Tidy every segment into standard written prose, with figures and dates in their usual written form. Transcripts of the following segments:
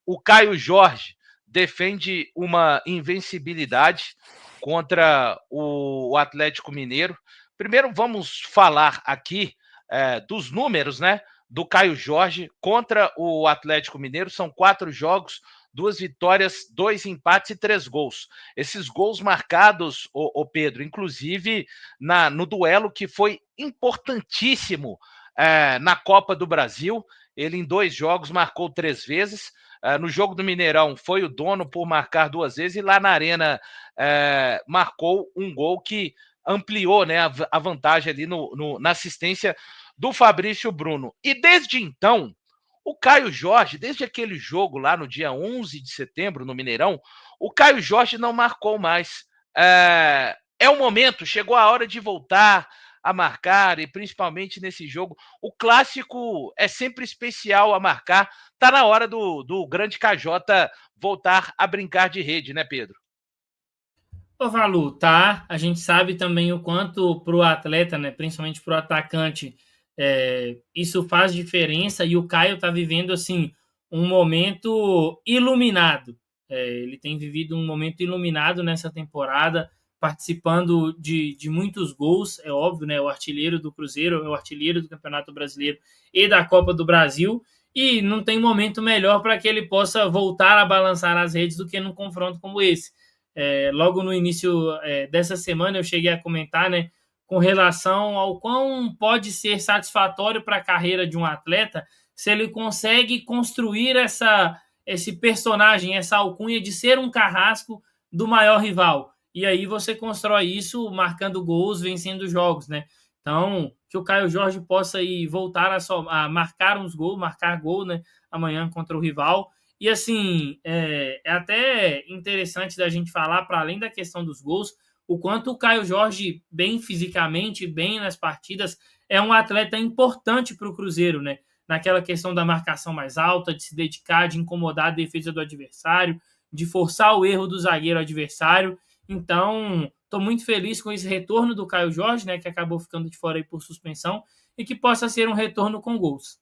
o Caio Jorge defende uma invencibilidade contra o Atlético Mineiro. Primeiro, vamos falar aqui dos números, né? Do Caio Jorge contra o Atlético Mineiro. São 4 jogos, 2 vitórias, 2 empates e 3 gols. Esses gols marcados, o Pedro, inclusive no duelo que foi importantíssimo na Copa do Brasil. Ele, em 2 jogos, marcou 3 vezes. No jogo do Mineirão, foi o dono por marcar 2 vezes. E lá na Arena, marcou um gol que ampliou, né, a vantagem ali na assistência do Fabrício Bruno. E desde então, o Caio Jorge, desde aquele jogo lá no dia 11 de setembro, no Mineirão, o Caio Jorge não marcou mais. É o momento, chegou a hora de voltar a marcar, e principalmente nesse jogo. O clássico é sempre especial a marcar. Tá na hora do grande KJ voltar a brincar de rede, né, Pedro? Ô, Valu, tá? A gente sabe também o quanto pro atleta, né, principalmente pro atacante, isso faz diferença, e o Caio tá vivendo, assim, um momento iluminado. Ele tem vivido um momento iluminado nessa temporada, participando de muitos gols, é óbvio, né? O artilheiro do Cruzeiro, é o artilheiro do Campeonato Brasileiro e da Copa do Brasil, e não tem momento melhor para que ele possa voltar a balançar as redes do que num confronto como esse. Logo no início dessa semana eu cheguei a comentar, né, com relação ao quão pode ser satisfatório para a carreira de um atleta se ele consegue construir esse personagem, essa alcunha de ser um carrasco do maior rival. E aí você constrói isso marcando gols, vencendo jogos, né? Então, que o Caio Jorge possa ir voltar a marcar uns gols, marcar gol, né, amanhã contra o rival. E assim, é até interessante da gente falar, para além da questão dos gols, o quanto o Caio Jorge, bem fisicamente, bem nas partidas, é um atleta importante para o Cruzeiro, né? Naquela questão da marcação mais alta, de se dedicar, de incomodar a defesa do adversário, de forçar o erro do zagueiro adversário. Então, estou muito feliz com esse retorno do Caio Jorge, né, que acabou ficando de fora aí por suspensão, e que possa ser um retorno com gols.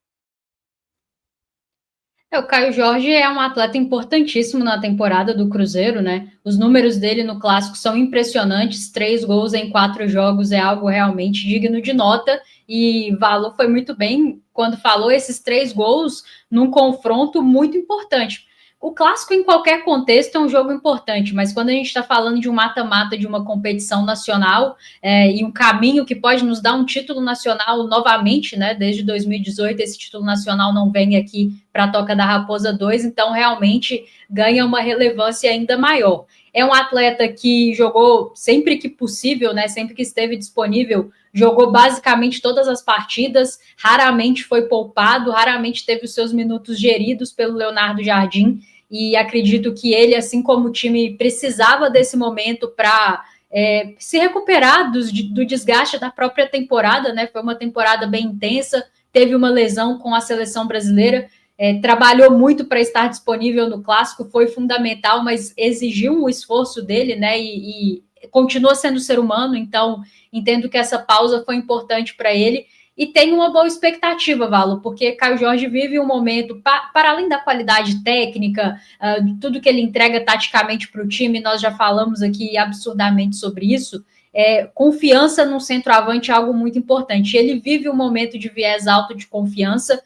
O Caio Jorge é um atleta importantíssimo na temporada do Cruzeiro, né? Os números dele no Clássico são impressionantes, 3 gols em 4 jogos é algo realmente digno de nota, e Valor foi muito bem quando falou esses 3 gols num confronto muito importante. O Clássico, em qualquer contexto, é um jogo importante, mas quando a gente está falando de um mata-mata de uma competição nacional, e um caminho que pode nos dar um título nacional novamente, né? Desde 2018, esse título nacional não vem aqui para a Toca da Raposa 2, então realmente ganha uma relevância ainda maior. É um atleta que jogou sempre que possível, né? Sempre que esteve disponível, jogou basicamente todas as partidas, raramente foi poupado, raramente teve os seus minutos geridos pelo Leonardo Jardim, e acredito que ele, assim como o time, precisava desse momento para se recuperar do desgaste da própria temporada, né? Foi uma temporada bem intensa, teve uma lesão com a seleção brasileira, trabalhou muito para estar disponível no Clássico, foi fundamental, mas exigiu um esforço dele, né? E continua sendo ser humano, então entendo que essa pausa foi importante para ele. E tem uma boa expectativa, Valo, porque Caio Jorge vive um momento, para além da qualidade técnica, tudo que ele entrega taticamente para o time, nós já falamos aqui absurdamente sobre isso, confiança no centroavante é algo muito importante. Ele vive um momento de viés alto de confiança,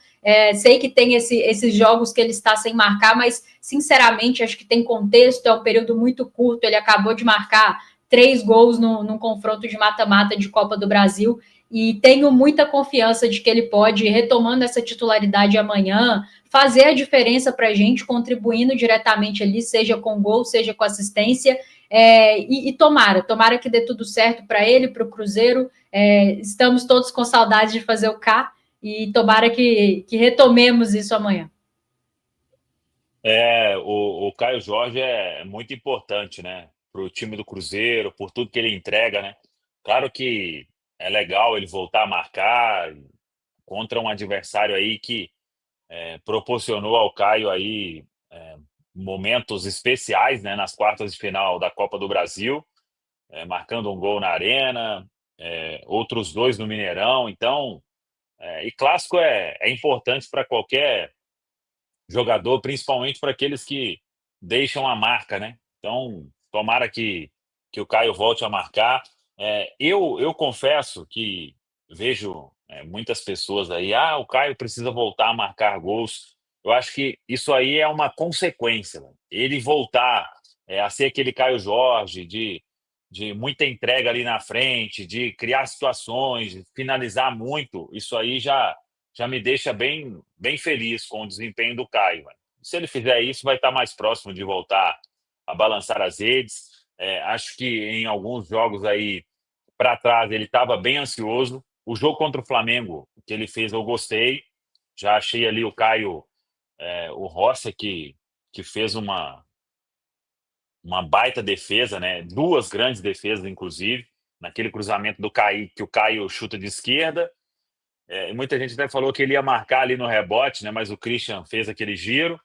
sei que tem esses jogos que ele está sem marcar, mas, sinceramente, acho que tem contexto, é um período muito curto, ele acabou de marcar 3 gols num confronto de mata-mata de Copa do Brasil, e tenho muita confiança de que ele pode, retomando essa titularidade amanhã, fazer a diferença para a gente, contribuindo diretamente ali, seja com gol, seja com assistência, e tomara que dê tudo certo para ele, para o Cruzeiro. Estamos todos com saudades de fazer o K, e tomara que retomemos isso amanhã. O Caio Jorge é muito importante, né, para o time do Cruzeiro, por tudo que ele entrega, né? Claro que é legal ele voltar a marcar contra um adversário aí que proporcionou ao Caio aí momentos especiais, né, nas quartas de final da Copa do Brasil, marcando um gol na Arena, outros 2 no Mineirão. Então, e clássico é importante para qualquer jogador, principalmente para aqueles que deixam a marca, né? Então, tomara que o Caio volte a marcar. Eu confesso que vejo muitas pessoas aí, o Caio precisa voltar a marcar gols. Eu acho que isso aí é uma consequência, né? Ele voltar a ser aquele Caio Jorge de muita entrega ali na frente, de criar situações, de finalizar muito, isso aí já me deixa bem, bem feliz com o desempenho do Caio. Mano. Se ele fizer isso, vai estar mais próximo de voltar a balançar as redes. Acho que em alguns jogos aí para trás ele estava bem ansioso. O jogo contra o Flamengo, que ele fez, eu gostei. Já achei ali o Caio, o Rossi, que fez uma baita defesa, né? 2 grandes defesas, inclusive, naquele cruzamento do Caio, que o Caio chuta de esquerda. Muita gente até falou que ele ia marcar ali no rebote, né? Mas o Christian fez aquele giro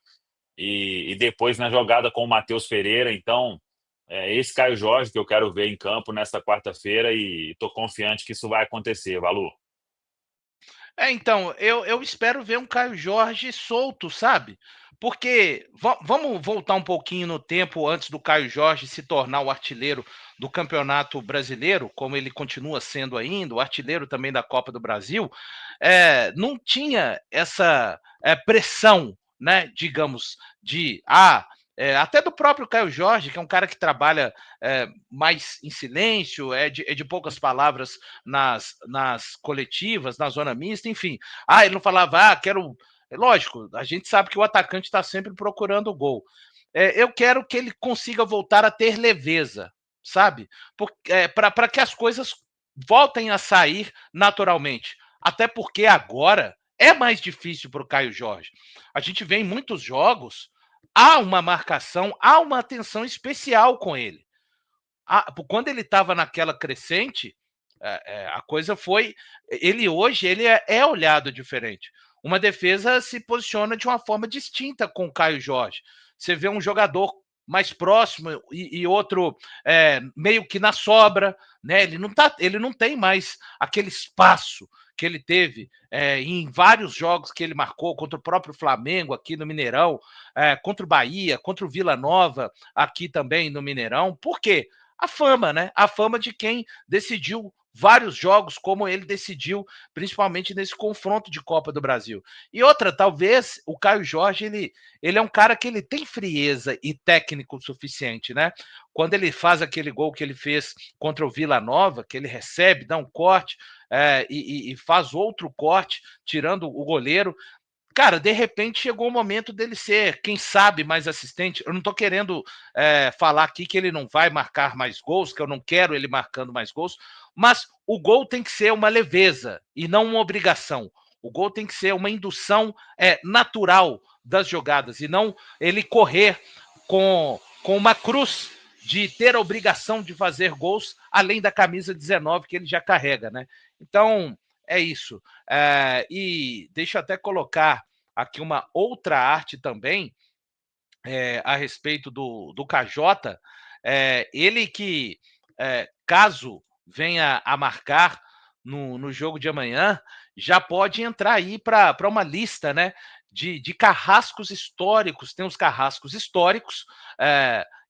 e depois na jogada com o Matheus Pereira. Então, esse Caio Jorge que eu quero ver em campo nesta quarta-feira e estou confiante que isso vai acontecer, Valu. Então, eu espero ver um Caio Jorge solto, sabe? Porque vamos voltar um pouquinho no tempo antes do Caio Jorge se tornar o artilheiro do Campeonato Brasileiro, como ele continua sendo ainda, o artilheiro também da Copa do Brasil. Não tinha essa pressão, né? Digamos, até do próprio Caio Jorge, que é um cara que trabalha mais em silêncio, é de poucas palavras nas coletivas, na zona mista, enfim. Ele não falava, quero. Lógico, a gente sabe que o atacante está sempre procurando o gol. Eu quero que ele consiga voltar a ter leveza, sabe? Para que as coisas voltem a sair naturalmente. Até porque agora é mais difícil para o Caio Jorge. A gente vê em muitos jogos, há uma marcação, há uma atenção especial com ele. Quando ele estava naquela crescente, a coisa foi. Ele hoje é olhado diferente. Uma defesa se posiciona de uma forma distinta com o Caio Jorge. Você vê um jogador mais próximo e outro meio que na sobra, né? Ele não tem mais aquele espaço que ele teve em vários jogos que ele marcou contra o próprio Flamengo aqui no Mineirão, contra o Bahia, contra o Vila Nova aqui também no Mineirão. Por quê? A fama, né? A fama de quem decidiu vários jogos, como ele decidiu, principalmente nesse confronto de Copa do Brasil. E outra, talvez o Caio Jorge, ele é um cara que ele tem frieza e técnico suficiente, né? Quando ele faz aquele gol que ele fez contra o Vila Nova, que ele recebe, dá um corte e faz outro corte, tirando o goleiro. Cara, de repente chegou o momento dele ser, quem sabe, mais assistente. Eu não estou querendo falar aqui que ele não vai marcar mais gols, que eu não quero ele marcando mais gols, mas o gol tem que ser uma leveza e não uma obrigação. O gol tem que ser uma indução natural das jogadas e não ele correr com uma cruz de ter a obrigação de fazer gols além da camisa 19 que ele já carrega, né? Então, é isso. E deixa eu até colocar aqui uma outra arte também a respeito do KJ. Ele que, caso venha a marcar no jogo de amanhã, já pode entrar aí para uma lista, né? De carrascos históricos. Tem os carrascos históricos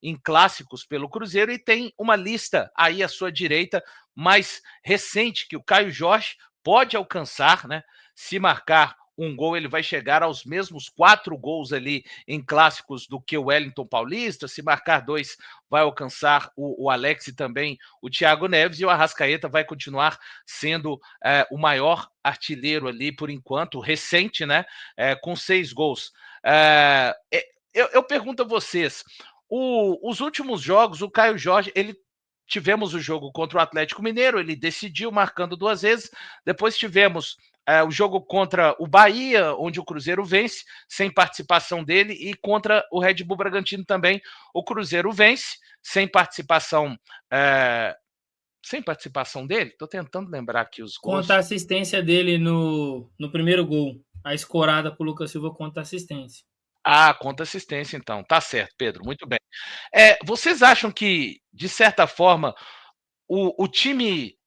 em clássicos pelo Cruzeiro e tem uma lista aí à sua direita mais recente que o Caio Jorge pode alcançar, né? Se marcar um gol, ele vai chegar aos mesmos 4 gols ali em clássicos do que o Wellington Paulista. Se marcar 2, vai alcançar o Alex e também o Thiago Neves. E o Arrascaeta vai continuar sendo o maior artilheiro ali, por enquanto, recente, né? Com 6 gols. Eu pergunto a vocês, os últimos jogos, o Caio Jorge, tivemos o jogo contra o Atlético Mineiro, ele decidiu marcando 2 vezes. Depois tivemos o jogo contra o Bahia, onde o Cruzeiro vence, sem participação dele, e contra o Red Bull Bragantino também, o Cruzeiro vence, sem participação dele. Estou tentando lembrar aqui os gols. Conta a assistência dele no primeiro gol. A escorada para o Lucas Silva conta a assistência. Conta assistência, então. Tá certo, Pedro. Muito bem. Vocês acham que, de certa forma, o time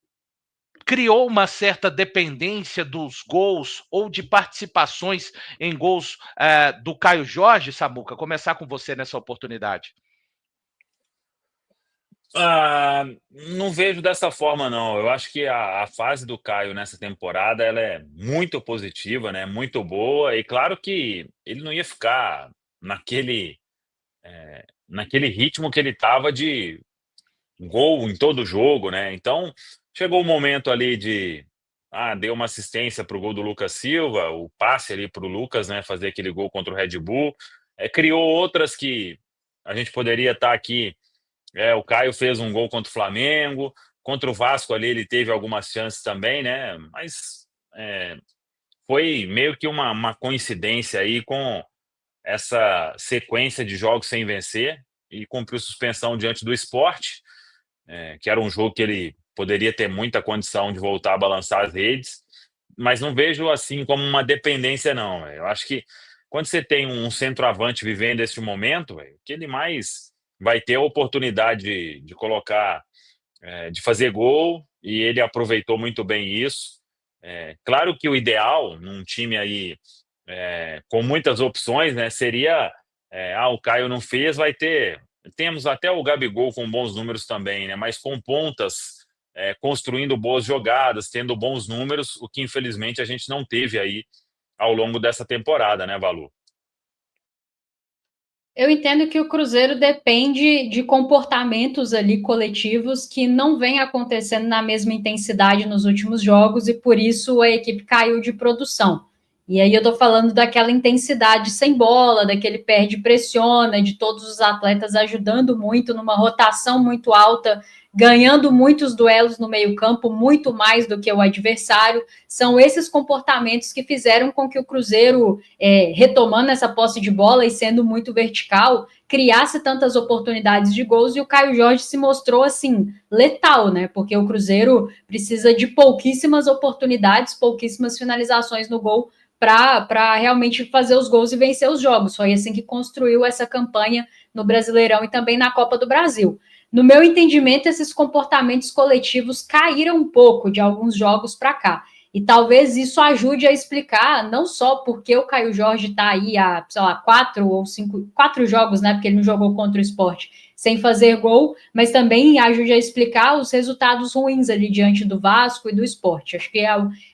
criou uma certa dependência dos gols ou de participações em gols do Caio Jorge, Samuca? Começar com você nessa oportunidade. Não vejo dessa forma, não. Eu acho que a fase do Caio nessa temporada ela é muito positiva, né? Muito boa. E claro que ele não ia ficar naquele ritmo que ele estava de gol em todo jogo, né? Então chegou o momento ali deu uma assistência para o gol do Lucas Silva, o passe ali para o Lucas, né? Fazer aquele gol contra o Red Bull. Criou outras que a gente poderia estar aqui. O Caio fez um gol contra o Flamengo, contra o Vasco ali ele teve algumas chances também, né? Mas foi meio que uma coincidência aí com essa sequência de jogos sem vencer e cumpriu suspensão diante do Sport, que era um jogo que ele poderia ter muita condição de voltar a balançar as redes, mas não vejo assim como uma dependência, não. Eu acho que quando você tem um centroavante vivendo esse momento, o que ele mais vai ter a oportunidade de colocar, de fazer gol, e ele aproveitou muito bem isso. Claro que o ideal, num time aí com muitas opções, né, seria o Caio não fez, temos até o Gabigol com bons números também, né, mas com pontas construindo boas jogadas, tendo bons números, o que infelizmente a gente não teve aí ao longo dessa temporada, né, Valu? Eu entendo que o Cruzeiro depende de comportamentos ali coletivos que não vem acontecendo na mesma intensidade nos últimos jogos e por isso a equipe caiu de produção. E aí eu tô falando daquela intensidade sem bola, daquele perde pressiona, de todos os atletas ajudando muito numa rotação muito alta, ganhando muitos duelos no meio-campo, muito mais do que o adversário. São esses comportamentos que fizeram com que o Cruzeiro, retomando essa posse de bola e sendo muito vertical, criasse tantas oportunidades de gols, e o Caio Jorge se mostrou, assim, letal, né? Porque o Cruzeiro precisa de pouquíssimas oportunidades, pouquíssimas finalizações no gol para realmente fazer os gols e vencer os jogos. Foi assim que construiu essa campanha no Brasileirão e também na Copa do Brasil. No meu entendimento, esses comportamentos coletivos caíram um pouco de alguns jogos para cá. E talvez isso ajude a explicar não só porque o Caio Jorge está aí há, sei lá, 4 jogos, né? Porque ele não jogou contra o Sport, sem fazer gol, mas também ajude a explicar os resultados ruins ali diante do Vasco e do Sport. Acho que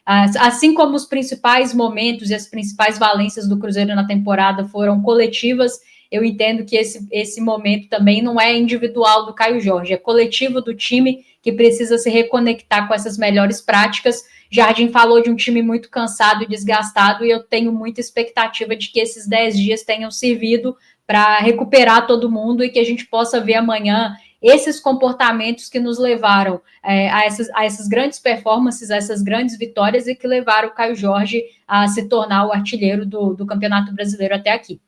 assim como os principais momentos e as principais valências do Cruzeiro na temporada foram coletivas, eu entendo que esse momento também não é individual do Caio Jorge, é coletivo do time que precisa se reconectar com essas melhores práticas. Jardim falou de um time muito cansado e desgastado, e eu tenho muita expectativa de que esses 10 dias tenham servido para recuperar todo mundo e que a gente possa ver amanhã esses comportamentos que nos levaram a essas grandes performances, a essas grandes vitórias e que levaram o Caio Jorge a se tornar o artilheiro do Campeonato Brasileiro até aqui.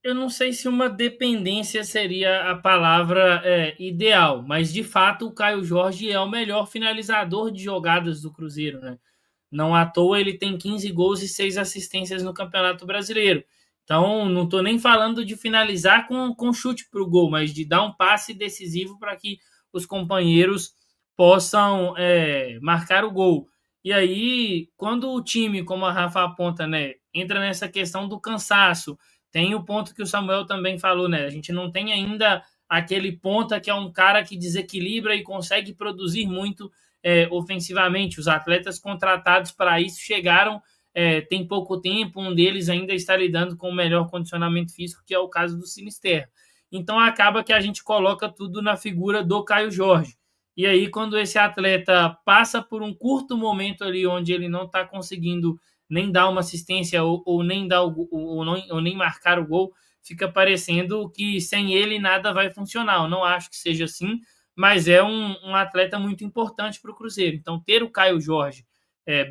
Eu não sei se uma dependência seria a palavra ideal, mas de fato o Caio Jorge é o melhor finalizador de jogadas do Cruzeiro, né? Não à toa ele tem 15 gols e 6 assistências no Campeonato Brasileiro. Então não estou nem falando de finalizar com chute para o gol, mas de dar um passe decisivo para que os companheiros possam marcar o gol. E aí, quando o time, como a Rafa aponta, né, entra nessa questão do cansaço, tem o ponto que o Samuel também falou, né? A gente não tem ainda aquele ponta que é um cara que desequilibra e consegue produzir muito ofensivamente. Os atletas contratados para isso chegaram tem pouco tempo, um deles ainda está lidando com o melhor condicionamento físico, que é o caso do Sinisterra. Então acaba que a gente coloca tudo na figura do Caio Jorge. E aí, quando esse atleta passa por um curto momento ali onde ele não está conseguindo nem dar uma assistência ou nem marcar o gol, fica parecendo que sem ele nada vai funcionar. Eu não acho que seja assim, mas é um atleta muito importante para o Cruzeiro. Então, ter o Caio Jorge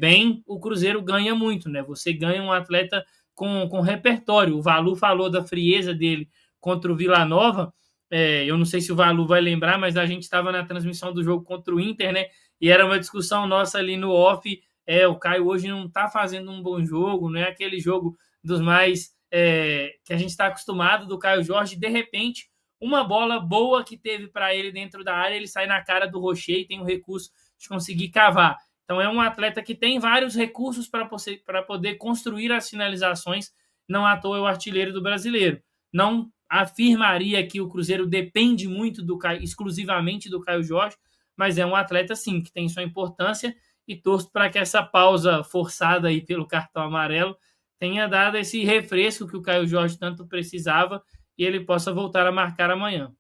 bem, o Cruzeiro ganha muito, né? Você ganha um atleta com repertório. O Valu falou da frieza dele contra o Vila Nova. Eu não sei se o Valu vai lembrar, mas a gente estava na transmissão do jogo contra o Inter, né? E era uma discussão nossa ali no off. O Caio hoje não está fazendo um bom jogo, não é aquele jogo dos mais que a gente está acostumado do Caio Jorge. De repente, uma bola boa que teve para ele dentro da área, ele sai na cara do Rocher e tem um recurso de conseguir cavar. Então, é um atleta que tem vários recursos para poder construir as finalizações, não à toa é o artilheiro do Brasileiro. Não afirmaria que o Cruzeiro depende muito exclusivamente do Caio Jorge, mas é um atleta, sim, que tem sua importância, e torço para que essa pausa forçada aí pelo cartão amarelo tenha dado esse refresco que o Caio Jorge tanto precisava e ele possa voltar a marcar amanhã.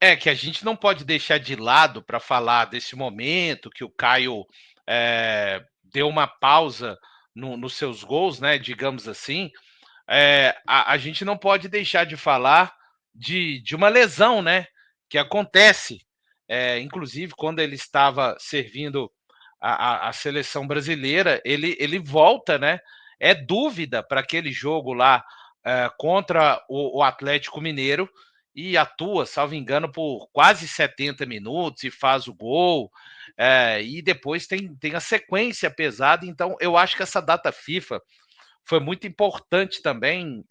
É que a gente não pode deixar de lado para falar desse momento que o Caio deu uma pausa nos seus gols, né? Digamos assim. A gente não pode deixar de falar de uma lesão, né? Que acontece, inclusive quando ele estava servindo a seleção brasileira, ele volta, né? É dúvida para aquele jogo lá contra o Atlético Mineiro e atua, salvo engano, por quase 70 minutos e faz o gol. E depois tem a sequência pesada. Então, eu acho que essa data FIFA foi muito importante também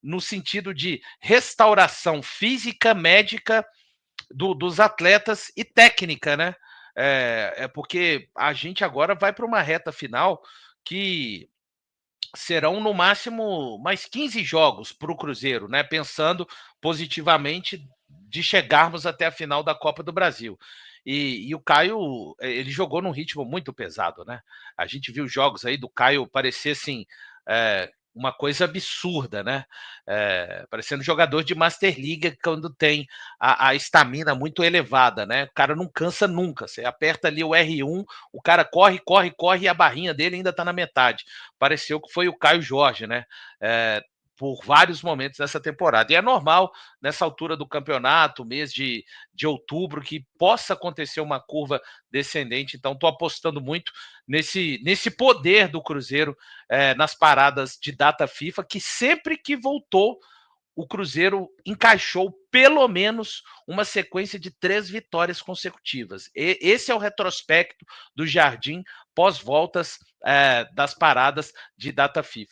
no sentido de restauração física, médica dos atletas e técnica, né? Porque a gente agora vai para uma reta final que serão no máximo mais 15 jogos para o Cruzeiro, né? Pensando positivamente de chegarmos até a final da Copa do Brasil. E o Caio, ele jogou num ritmo muito pesado, né? A gente viu jogos aí do Caio parecer assim, uma coisa absurda, né? Parecendo jogador de Master League quando tem a estamina muito elevada, né? O cara não cansa nunca. Você aperta ali o R1, o cara corre, corre, corre e a barrinha dele ainda tá na metade. Pareceu que foi o Caio Jorge, né? Por vários momentos nessa temporada. E é normal, nessa altura do campeonato, mês de outubro, que possa acontecer uma curva descendente. Então, estou apostando muito nesse poder do Cruzeiro nas paradas de data FIFA, que sempre que voltou, o Cruzeiro encaixou pelo menos uma sequência de 3 vitórias consecutivas. Esse é o retrospecto do Jardim pós-voltas das paradas de data FIFA.